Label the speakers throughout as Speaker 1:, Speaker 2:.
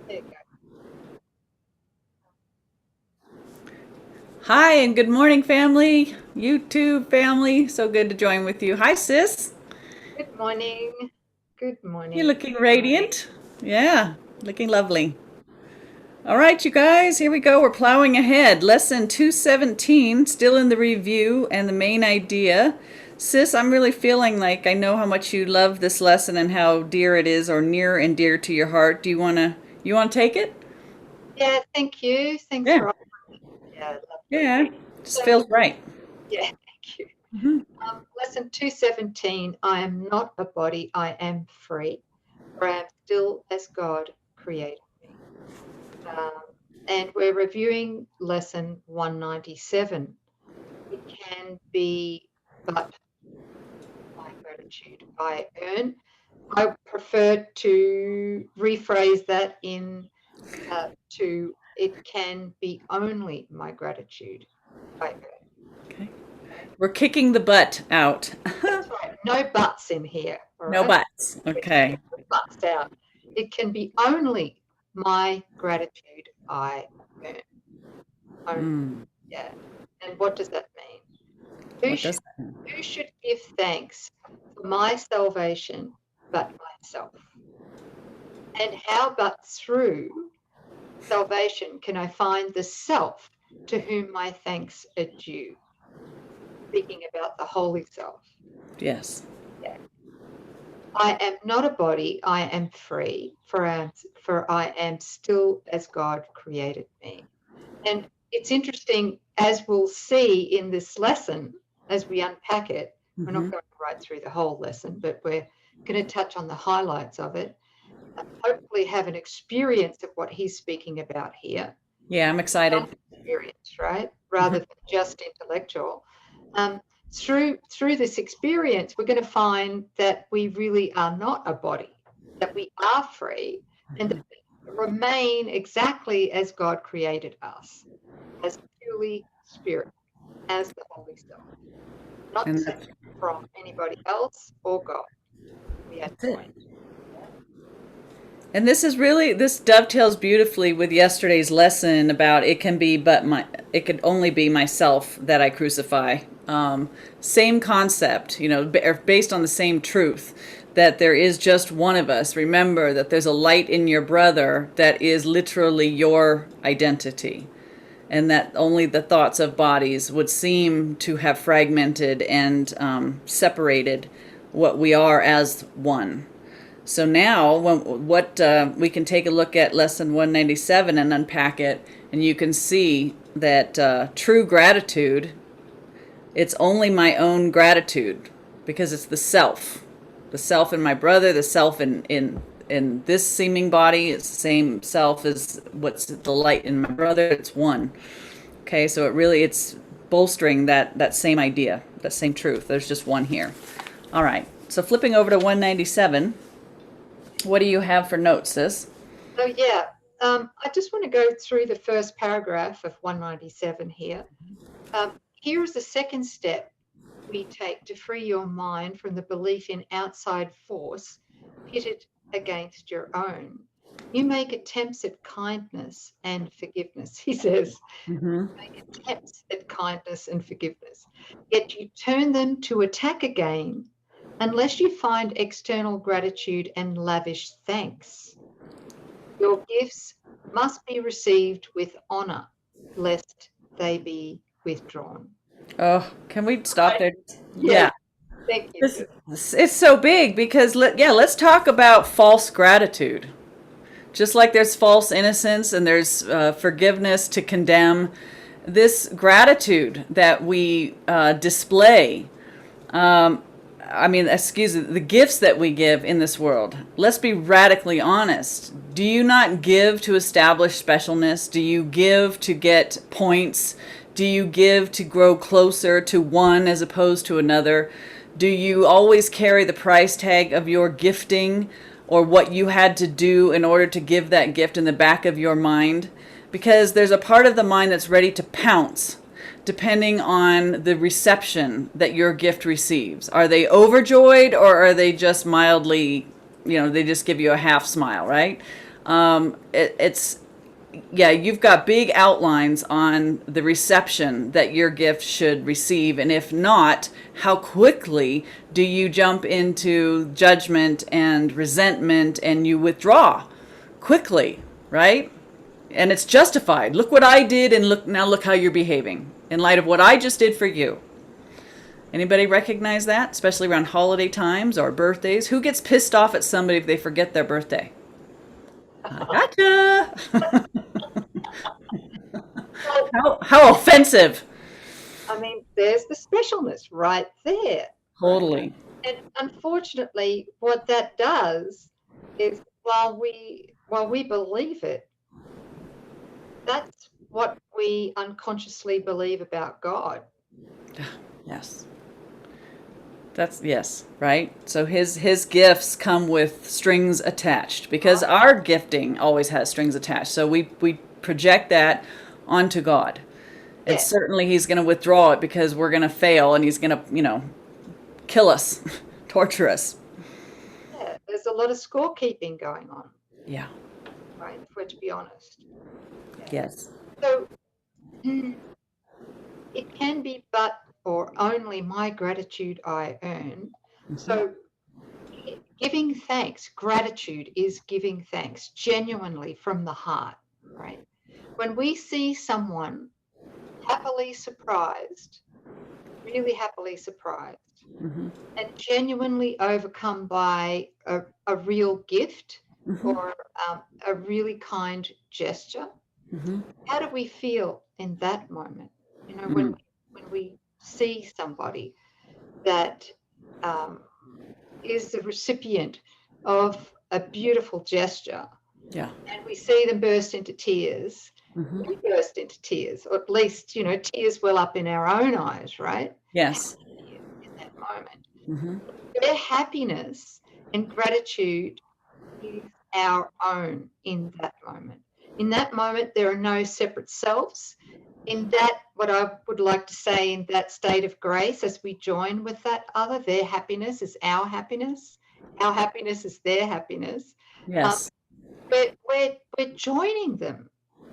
Speaker 1: There you go.
Speaker 2: Hi, and good morning, family. YouTube family. So good to join with you. Hi, sis.
Speaker 1: Good morning. Good
Speaker 2: You're
Speaker 1: morning.
Speaker 2: looking radiant. Yeah, looking lovely. All right, you guys, here we go. We're plowing ahead. Lesson 217, still in the review and the main idea. Sis, I'm really feeling like I know how much you love this lesson and how dear it is, or near and dear to your heart. Do you want to take it?
Speaker 1: Yeah, thank you. Thanks
Speaker 2: Yeah.
Speaker 1: for offering. Yeah, lovely.
Speaker 2: Yeah. Just
Speaker 1: So,
Speaker 2: feels right.
Speaker 1: yeah, thank you.
Speaker 2: Hmm.
Speaker 1: Lesson 217, I am not a body, I am free, for I am still as God created me. Um, and we're reviewing lesson 197. It can be but my gratitude I earn. I prefer to rephrase that to it can be only my gratitude I earn.
Speaker 2: Okay.
Speaker 1: Okay?
Speaker 2: We're kicking the butt out.
Speaker 1: That's right. No buts in here. All
Speaker 2: No
Speaker 1: right.
Speaker 2: buts.
Speaker 1: We're taking
Speaker 2: Okay.
Speaker 1: the buts out. It can be only my gratitude I earn. Only.
Speaker 2: Mm.
Speaker 1: Yeah. And what does that mean? Who
Speaker 2: What
Speaker 1: should
Speaker 2: does that mean?
Speaker 1: who should give thanks for my salvation but myself? And how but through salvation can I find the self to whom my thanks are due? Speaking about the holy self.
Speaker 2: Yes.
Speaker 1: Yeah. I am not a body, I am free, for I am still as God created me. And it's interesting, as we'll see in this lesson, as we unpack it, we're not
Speaker 2: Hmm.
Speaker 1: going to write through the whole lesson, but we're going to touch on the highlights of it, hopefully have an experience of what he's speaking about here.
Speaker 2: Yeah, I'm excited.
Speaker 1: Experience, right?
Speaker 2: Hmm.
Speaker 1: Rather than just intellectual. Um, through this experience, we're going to find that we really are not a body, that we are free, and that we remain exactly as God created us, as purely spirit, as the Holy Self, not
Speaker 2: And
Speaker 1: separate from anybody else or God. We are
Speaker 2: that's it.
Speaker 1: joined. Yeah.
Speaker 2: And this dovetails beautifully with yesterday's lesson about it could only be myself that I crucify. Same concept, based on the same truth that there is just one of us. Remember that there's a light in your brother that is literally your identity, and that only the thoughts of bodies would seem to have fragmented and separated what we are as one. So now, we can take a look at lesson 197 and unpack it, and you can see that true gratitude, it's only my own gratitude, because it's the self in my brother, the self in this seeming body. It's the same self as what's the light in my brother. It's one. Okay, so it's bolstering that same idea, that same truth. There's just one here. All right. So flipping over to 197. What do you have for notes, sis?
Speaker 1: So, yeah, I just want to go through the first paragraph of 197 here. Here is the second step we take to free your mind from the belief in outside force pitted against your own. You make attempts at kindness and forgiveness, he says.
Speaker 2: Mm-hmm.
Speaker 1: Make attempts at kindness and forgiveness, yet you turn them to attack again unless you find external gratitude and lavish thanks. Your gifts must be received with honor, lest they be withdrawn.
Speaker 2: Oh, can we stop
Speaker 1: Right.
Speaker 2: there?
Speaker 1: Yeah,
Speaker 2: Yeah.
Speaker 1: thank you.
Speaker 2: It's so big because let's talk about false gratitude. Just like there's false innocence and there's forgiveness to condemn, this gratitude that we display, excuse me, the gifts that we give in this world. Let's be radically honest. Do you not give to establish specialness? Do you give to get points? Do you give to grow closer to one as opposed to another? Do you always carry the price tag of your gifting or what you had to do in order to give that gift in the back of your mind? Because there's a part of the mind that's ready to pounce depending on the reception that your gift receives. Are they overjoyed, or are they just mildly, they just give you a half smile, right? It's yeah, you've got big outlines on the reception that your gift should receive, and if not, how quickly do you jump into judgment and resentment and you withdraw quickly, right? And it's justified. Look what I did, and look how you're behaving in light of what I just did for you. Anybody recognize that, especially around holiday times or birthdays? Who gets pissed off at somebody if they forget their birthday? Gotcha. How offensive.
Speaker 1: I mean, there's the specialness right there.
Speaker 2: Totally.
Speaker 1: And unfortunately, what that does is while we believe it, that's what we unconsciously believe about God.
Speaker 2: Yes. Yes, right? So his gifts come with strings attached because our gifting always has strings attached. So we project that onto God. And certainly he's going to withdraw it because we're going to fail and he's going to, kill us, torture us.
Speaker 1: Yeah, there's a lot of scorekeeping going on.
Speaker 2: Yeah.
Speaker 1: Right, if we're to be honest.
Speaker 2: Yes.
Speaker 1: So it can be but or only my gratitude I earn. Mm-hmm. So giving thanks, gratitude is giving thanks genuinely from the heart, right? When we see someone happily surprised, really happily surprised, mm-hmm. and genuinely overcome by a real gift, mm-hmm. or a really kind gesture, mm-hmm. how do we feel in that moment? Mm-hmm. when we see somebody that is the recipient of a beautiful gesture,
Speaker 2: yeah,
Speaker 1: and we see them burst into tears, mm-hmm. we burst into tears, or at least, tears well up in our own eyes, right?
Speaker 2: Yes.
Speaker 1: In that moment.
Speaker 2: Mm-hmm.
Speaker 1: Their happiness and gratitude is our own in that moment. In that moment, there are no separate selves. In that, what I would like to say, in that state of grace, as we join with that other, their happiness is our happiness is their happiness.
Speaker 2: Yes.
Speaker 1: We're joining them.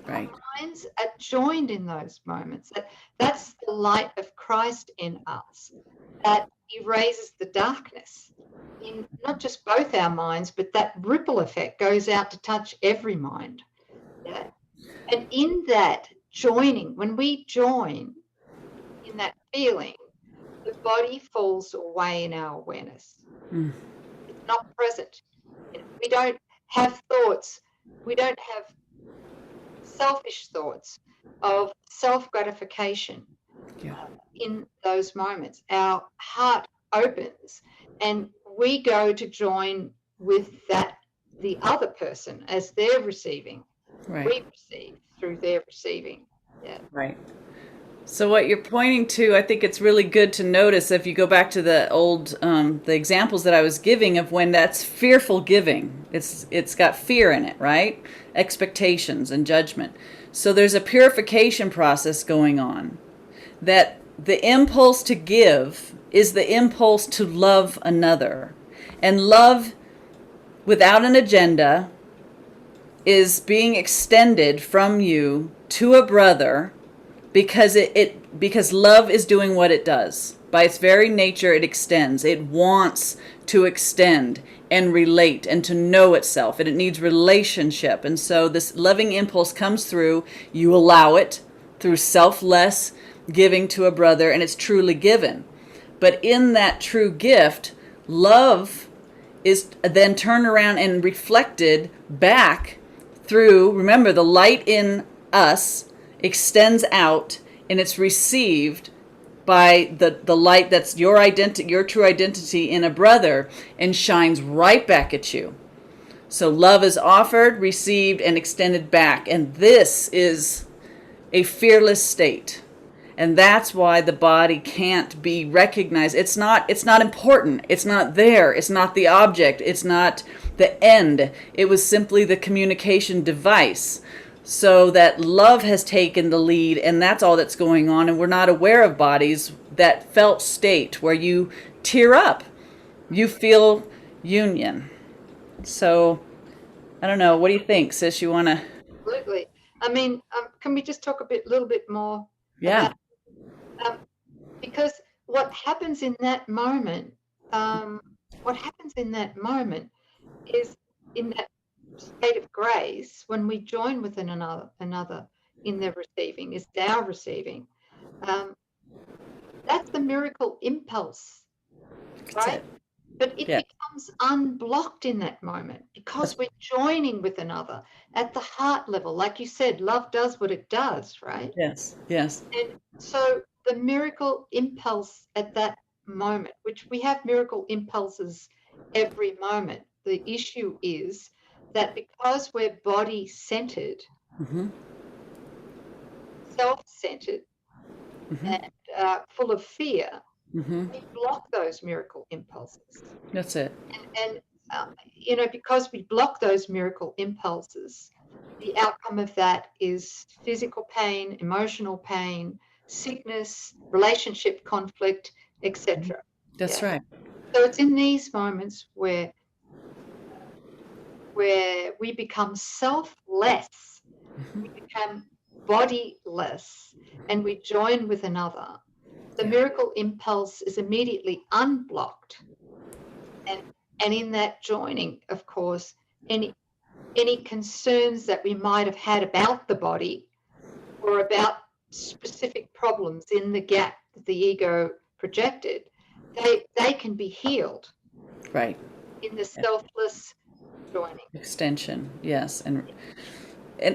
Speaker 2: Right.
Speaker 1: Our minds are joined in those moments. That's the light of Christ in us that erases the darkness in not just both our minds, but that ripple effect goes out to touch every mind. Yeah? And in that joining, when we join in that feeling, the body falls away in our awareness. Mm. It's not present. We don't have thoughts. We don't have selfish thoughts of self-gratification. Yeah. In those moments. Our heart opens and we go to join with the other person as they're receiving. Right. We receive through their receiving. Yeah. Right.
Speaker 2: So what you're pointing to, I think it's really good to notice if you go back to the old, the examples that I was giving of when that's fearful giving. It's got fear in it, right? Expectations and judgment. So there's a purification process going on. That the impulse to give is the impulse to love another. And love without an agenda is being extended from you to a brother because because love is doing what it does. By its very nature, it extends. It wants to extend and relate and to know itself, and it needs relationship. And so this loving impulse comes through. You allow it through selfless giving to a brother, and it's truly given. But in that true gift, love is then turned around and reflected back through, remember, the light in us extends out and it's received by the light that's your identity, your true identity in a brother, and shines right back at you. So love is offered, received, and extended back. And this is a fearless state. And that's why the body can't be recognized. It's not important. It's not there. It's not the object. It's not the end. It was simply the communication device. So that love has taken the lead, and that's all that's going on. And we're not aware of bodies, that felt state where you tear up. You feel union. So I don't know. What do you think, sis? You want to?
Speaker 1: Absolutely. I mean, can we just talk little bit more
Speaker 2: Yeah,
Speaker 1: about um, because what happens in that moment, what happens in that moment is in that state of grace when we join with another in their receiving is our receiving. Um, that's the miracle impulse,
Speaker 2: that's
Speaker 1: right?
Speaker 2: it.
Speaker 1: But it
Speaker 2: Yeah.
Speaker 1: becomes unblocked in that moment because
Speaker 2: That's,
Speaker 1: we're joining with another at the heart level. Like you said, love does what it does, right?
Speaker 2: yes. Yes.
Speaker 1: And so the miracle impulse at that moment, which we have miracle impulses every moment, the issue is that because we're body centered,
Speaker 2: Mm-hmm.
Speaker 1: self centered,
Speaker 2: Mm-hmm.
Speaker 1: and full of fear,
Speaker 2: Mm-hmm.
Speaker 1: we block those miracle impulses.
Speaker 2: That's it.
Speaker 1: And because we block those miracle impulses, the outcome of that is physical pain, emotional pain, sickness, relationship conflict, etc.
Speaker 2: That's
Speaker 1: Yeah.
Speaker 2: right.
Speaker 1: So it's in these moments where we become selfless,
Speaker 2: Mm-hmm.
Speaker 1: we become bodiless, and we join with another. The
Speaker 2: Yeah.
Speaker 1: miracle impulse is immediately unblocked. And and in that joining, of course, any concerns that we might have had about the body or about specific problems in the gap that the ego projected, they can be healed
Speaker 2: Right.
Speaker 1: in the
Speaker 2: Yeah.
Speaker 1: selfless joining.
Speaker 2: Extension. Yes. And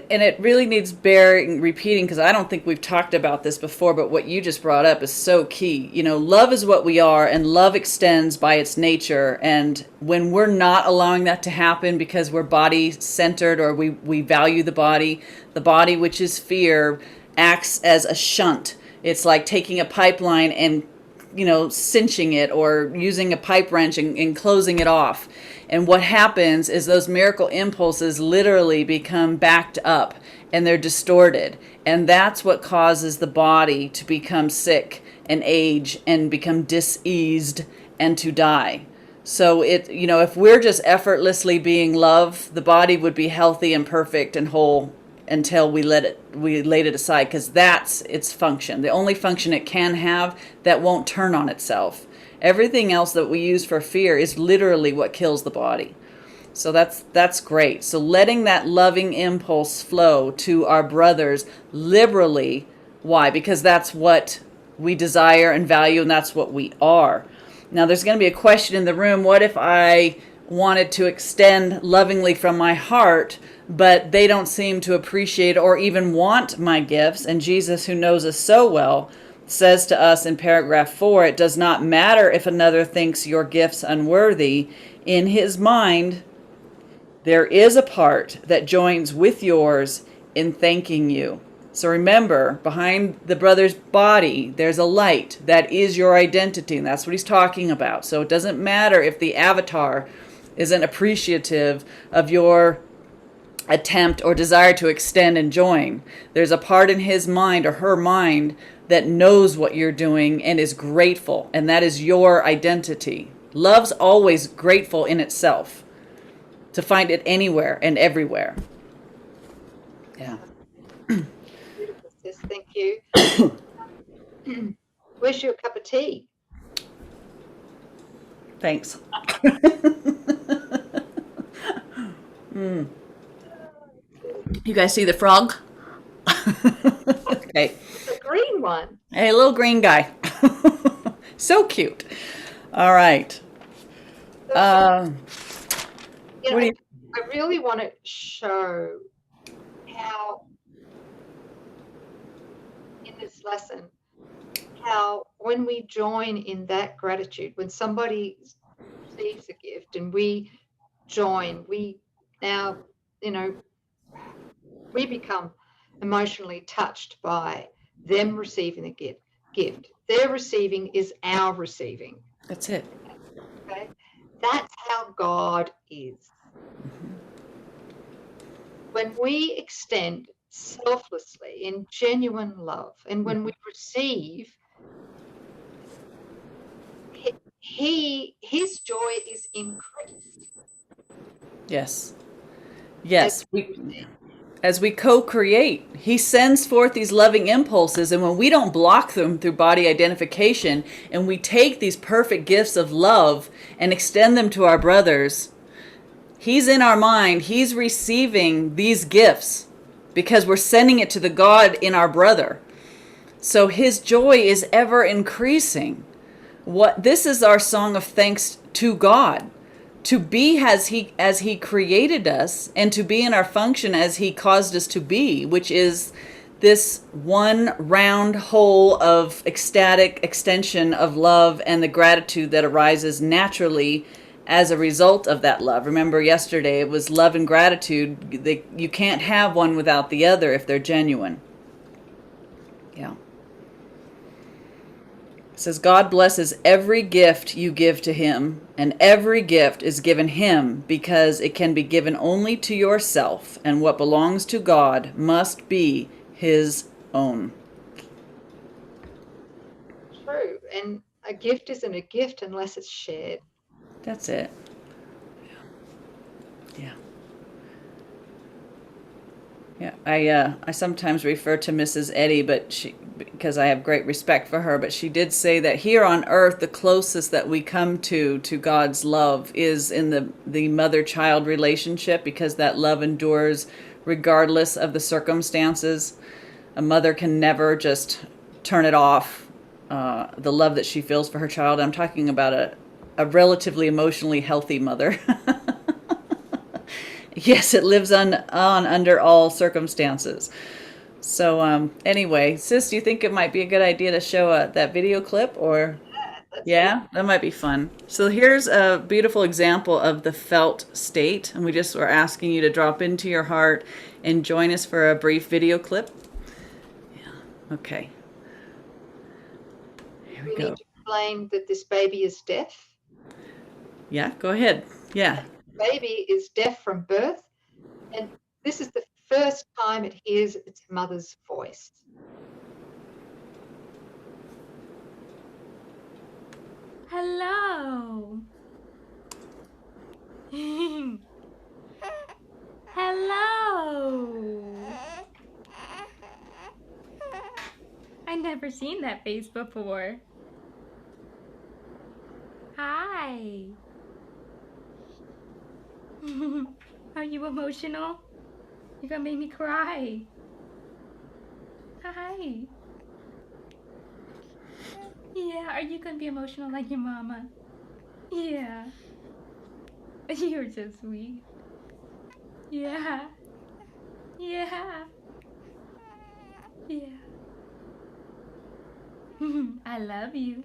Speaker 2: it really needs bearing repeating because I don't think we've talked about this before, but what you just brought up is so key. You know, love is what we are, and love extends by its nature. And when we're not allowing that to happen because we're body centered or we value the body, which is fear, acts as a shunt. It's like taking a pipeline and cinching it or using a pipe wrench and closing it off. And what happens is those miracle impulses literally become backed up and they're distorted. And that's what causes the body to become sick and age and become diseased and to die. So if we're just effortlessly being love, the body would be healthy and perfect and whole until we laid it aside, because that's its function, the only function it can have that won't turn on itself. Everything else that we use for fear is literally what kills the body. So that's great. So letting that loving impulse flow to our brothers liberally. Why? Because that's what we desire and value, and that's what we are. Now, there's going to be a question in the room. What if I wanted to extend lovingly from my heart, but they don't seem to appreciate or even want my gifts? And Jesus, who knows us so well, says to us in paragraph 4, it does not matter if another thinks your gifts unworthy. In his mind, there is a part that joins with yours in thanking you. So remember, behind the brother's body, there's a light that is your identity, and that's what he's talking about. So it doesn't matter if the avatar isn't appreciative of your attempt or desire to extend and join. There's a part in his mind or her mind that knows what you're doing and is grateful, and that is your identity. Love's always grateful in itself, to find it anywhere and everywhere. Yeah.
Speaker 1: Beautiful, sis. Thank you. Where's your cup of tea?
Speaker 2: Thanks. You guys see the frog? Okay.
Speaker 1: It's a green one.
Speaker 2: Hey, little green guy. So cute. All right.
Speaker 1: So,
Speaker 2: Uh, what do you?
Speaker 1: I really want to show how, in this lesson, how when we join in that gratitude, when somebody receives a gift and we join, we now, we become emotionally touched by them receiving the gift. Their receiving is our receiving.
Speaker 2: That's it.
Speaker 1: Okay? That's how God is. When we extend selflessly in genuine love, and when we receive, his joy is increased.
Speaker 2: Yes. Yes, as we co-create, he sends forth these loving impulses, and when we don't block them through body identification, and we take these perfect gifts of love and extend them to our brothers, he's in our mind, he's receiving these gifts because we're sending it to the God in our brother. So his joy is ever increasing. This is our song of thanks to God. To be as he created us, and to be in our function as he caused us to be, which is this one round whole of ecstatic extension of love and the gratitude that arises naturally as a result of that love. Remember yesterday it was love and gratitude. You can't have one without the other if they're genuine. Yeah. It says, God blesses every gift you give to him, and every gift is given him because it can be given only to yourself, and what belongs to God must be his own.
Speaker 1: True. And a gift isn't a gift unless it's shared.
Speaker 2: That's it. Yeah. Yeah, I sometimes refer to Mrs. Eddy, because I have great respect for her, but she did say that here on earth, the closest that we come to God's love is in the mother-child relationship, because that love endures regardless of the circumstances. A mother can never just turn it off, the love that she feels for her child. I'm talking about a relatively emotionally healthy mother. Yes, it lives on under all circumstances. So anyway, sis, do you think it might be a good idea to show that video clip? Or yeah, that might be fun. So here's a beautiful example of the felt state, and we just were asking you to drop into your heart and join us for a brief video clip. Yeah. Okay. Here we go.
Speaker 1: Need to explain that this baby is deaf.
Speaker 2: Yeah, go ahead. Yeah.
Speaker 1: Baby is deaf from birth, and this is the first time it hears its mother's voice.
Speaker 3: Hello. Hello. I've never seen that face before. Hi. Are you emotional? You're gonna make me cry. Hi. Yeah, are you gonna be emotional like your mama? Yeah. You're so sweet. Yeah. Yeah. Yeah. I love you.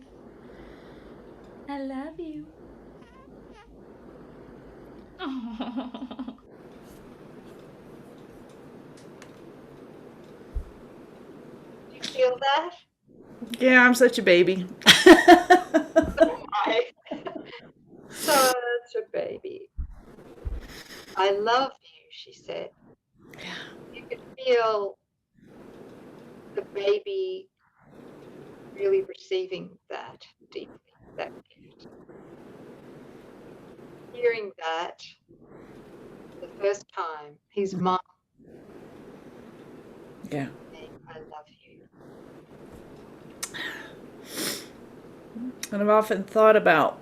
Speaker 3: I love you. Oh.
Speaker 1: Do you feel that?
Speaker 2: Yeah, I'm such a baby.
Speaker 1: Oh my. Such a baby. I love you, she said. You could feel the baby really receiving that deeply, that gift. Hearing that the first time, his mom.
Speaker 2: Yeah.
Speaker 1: Saying, I love you.
Speaker 2: And I've often thought about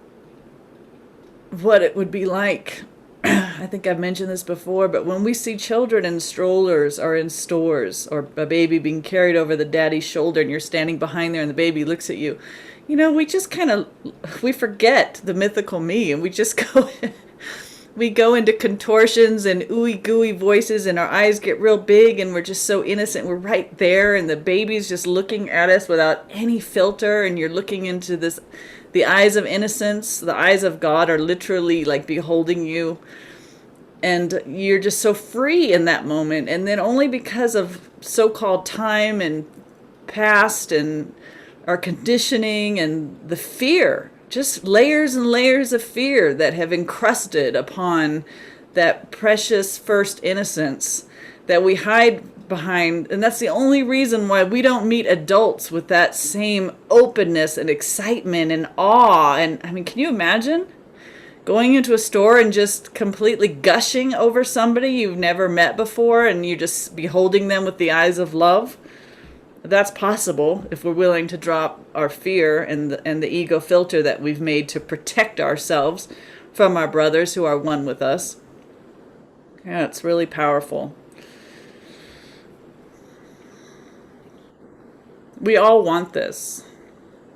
Speaker 2: what it would be like. I think I've mentioned this before, but when we see children in strollers or in stores, or a baby being carried over the daddy's shoulder, and you're standing behind there and the baby looks at you, we just we forget the mythical me, and we just we go into contortions and ooey gooey voices, and our eyes get real big, and we're just so innocent. We're right there, and the baby's just looking at us without any filter, and you're looking into the eyes of innocence. The eyes of God are literally like beholding you, and you're just so free in that moment. And then only because of so-called time and past and our conditioning and the fear, just layers and layers of fear that have encrusted upon that precious first innocence that we hide behind. And that's the only reason why we don't meet adults with that same openness and excitement and awe. And I mean, can you imagine Going into a store and just completely gushing over somebody you've never met before, and you just beholding them with the eyes of love. That's possible if we're willing to drop our fear and the ego filter that we've made to protect ourselves from our brothers who are one with us. Yeah, it's really powerful. We all want this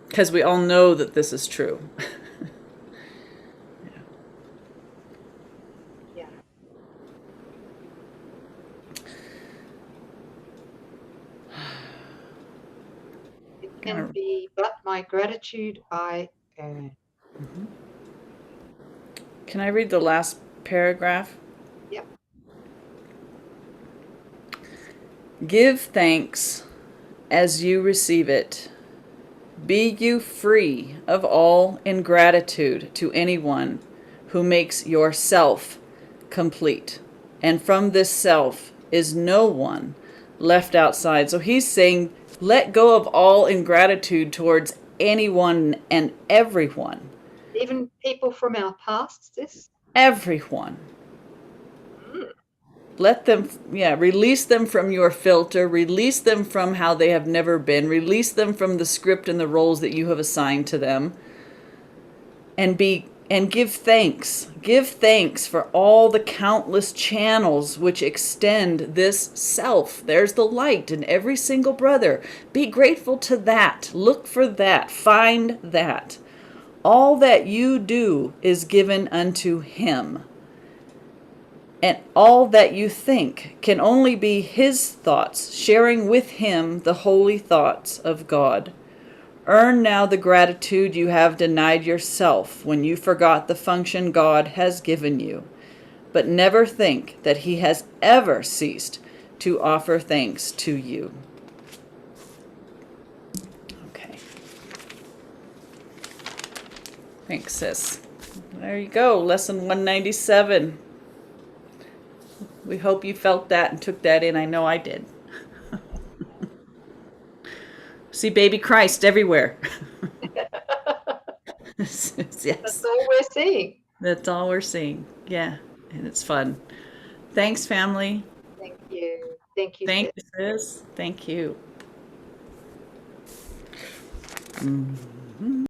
Speaker 2: because we all know that this is true.
Speaker 1: Yeah. It can be, but my gratitude I earn.
Speaker 2: Can I read the last paragraph?
Speaker 1: Yep.
Speaker 2: Give thanks as you receive it. Be you free of all ingratitude to anyone who makes yourself complete. And from this self is no one left outside. So he's saying, let go of all ingratitude towards anyone and everyone.
Speaker 1: Even people from our past, this?
Speaker 2: Everyone. Let them, release them from your filter, release them from how they have never been, release them from the script and the roles that you have assigned to them, and give thanks. Give thanks for all the countless channels which extend this self. There's the light in every single brother. Be grateful to that. Look for that. Find that. All that you do is given unto him. And all that you think can only be his thoughts, sharing with him the holy thoughts of God. Earn now the gratitude you have denied yourself when you forgot the function God has given you. But never think that he has ever ceased to offer thanks to you. Okay. Thanks, sis. There you go. Lesson 197. We hope you felt that and took that in. I know I did. See baby Christ everywhere. Yes.
Speaker 1: That's all we're seeing.
Speaker 2: That's all we're seeing. Yeah. And it's fun. Thanks, family.
Speaker 1: Thank you. Thank you.
Speaker 2: Thank you, sis. Thank you.